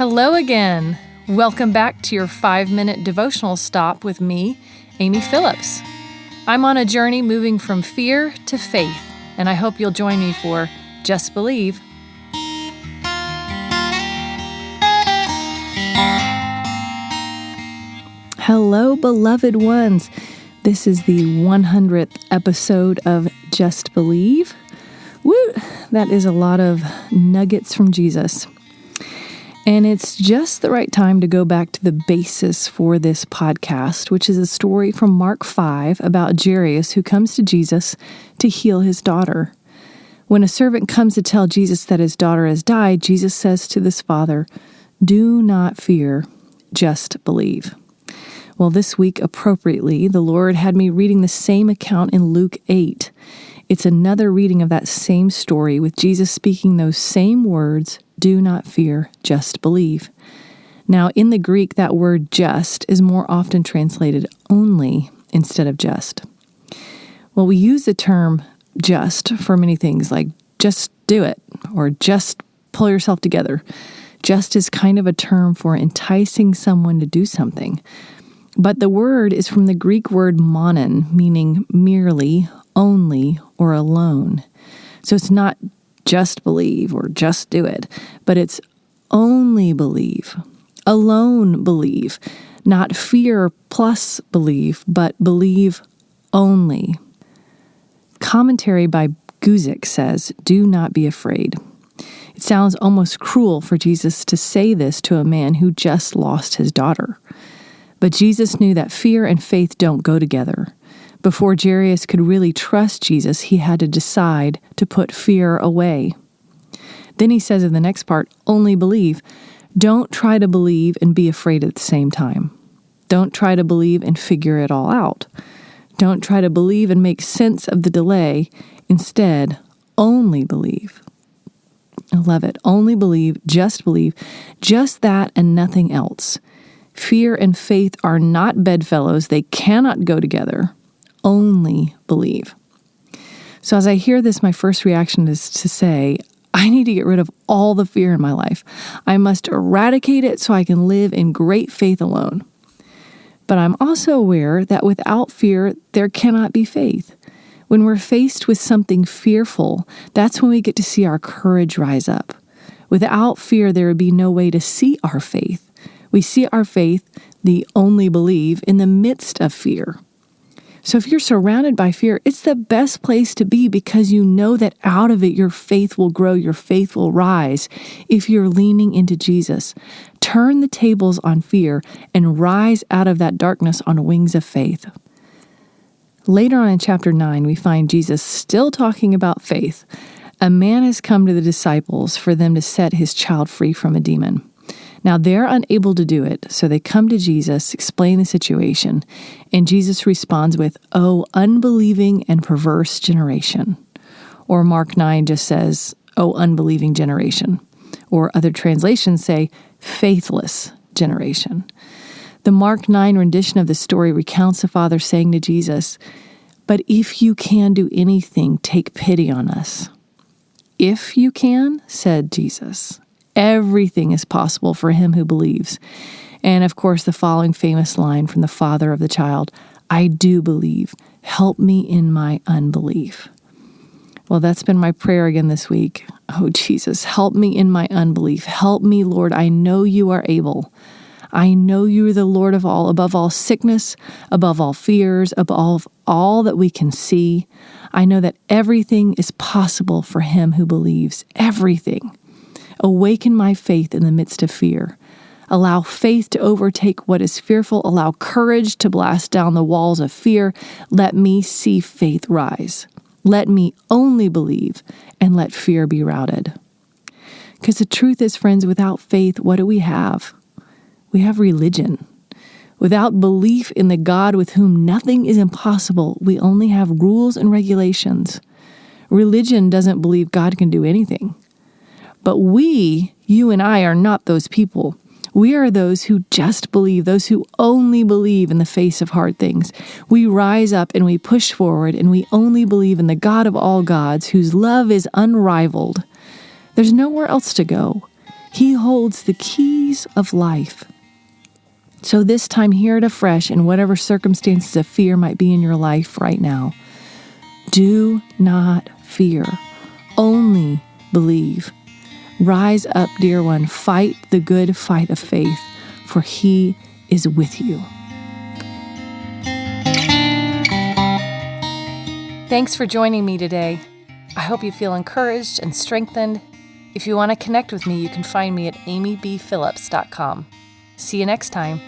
Hello again. Welcome back to your 5-minute devotional stop with me, Amy Phillips. I'm on a journey moving from fear to faith, and I hope you'll join me for Just Believe. Hello, beloved ones. This is the 100th episode of Just Believe. Woo! That is a lot of nuggets from Jesus. And it's just the right time to go back to the basis for this podcast, which is a story from Mark 5 about Jairus who comes to Jesus to heal his daughter. When a servant comes to tell Jesus that his daughter has died, Jesus says to this father, "Do not fear, just believe." Well, this week, appropriately, the Lord had me reading the same account in Luke 8. It's another reading of that same story with Jesus speaking those same words, "Do not fear, just believe." Now, in the Greek, that word just is more often translated only instead of just. Well, we use the term just for many things like just do it or just pull yourself together. Just is kind of a term for enticing someone to do something. But the word is from the Greek word monon, meaning merely, only, or alone. So it's not just believe or just do it, but it's only believe, alone believe, not fear plus believe, but believe only. Commentary by Guzik says, "Do not be afraid." It sounds almost cruel for Jesus to say this to a man who just lost his daughter. But Jesus knew that fear and faith don't go together. Before Jairus could really trust Jesus, he had to decide to put fear away. Then he says in the next part, only believe. Don't try to believe and be afraid at the same time. Don't try to believe and figure it all out. Don't try to believe and make sense of the delay. Instead, only believe. I love it. Only believe, just that and nothing else. Fear and faith are not bedfellows. They cannot go together. Only believe. So as I hear this, my first reaction is to say, I need to get rid of all the fear in my life. I must eradicate it so I can live in great faith alone. But I'm also aware that without fear, there cannot be faith. When we're faced with something fearful, that's when we get to see our courage rise up. Without fear, there would be no way to see our faith. We see our faith, the only believe, in the midst of fear. So if you're surrounded by fear, it's the best place to be because you know that out of it, your faith will grow, your faith will rise if you're leaning into Jesus. Turn the tables on fear and rise out of that darkness on wings of faith. Later on in chapter 9, we find Jesus still talking about faith. A man has come to the disciples for them to set his child free from a demon. Now, they're unable to do it, so they come to Jesus, explain the situation, and Jesus responds with, "Oh, unbelieving and perverse generation." Or Mark 9 just says, "Oh, unbelieving generation." Or other translations say, "faithless generation." The Mark 9 rendition of the story recounts the father saying to Jesus, "But if you can do anything, take pity on us." "If you can," said Jesus. Everything is possible for him who believes. And of course, the following famous line from the father of the child, "I do believe. Help me in my unbelief." Well, that's been my prayer again this week. Oh, Jesus, help me in my unbelief. Help me, Lord. I know you are able. I know you are the Lord of all, above all sickness, above all fears, above all that we can see. I know that everything is possible for him who believes. Everything. Awaken my faith in the midst of fear. Allow faith to overtake what is fearful. Allow courage to blast down the walls of fear. Let me see faith rise. Let me only believe and let fear be routed. Because the truth is, friends, without faith, what do we have? We have religion. Without belief in the God with whom nothing is impossible, we only have rules and regulations. Religion doesn't believe God can do anything. But we, you and I, are not those people. We are those who just believe, those who only believe in the face of hard things. We rise up and we push forward and we only believe in the God of all gods, whose love is unrivaled. There's nowhere else to go. He holds the keys of life. So this time, hear it afresh in whatever circumstances of fear might be in your life right now. Do not fear. Only believe. Rise up, dear one. Fight the good fight of faith, for He is with you. Thanks for joining me today. I hope you feel encouraged and strengthened. If you want to connect with me, you can find me at amybphillips.com. See you next time.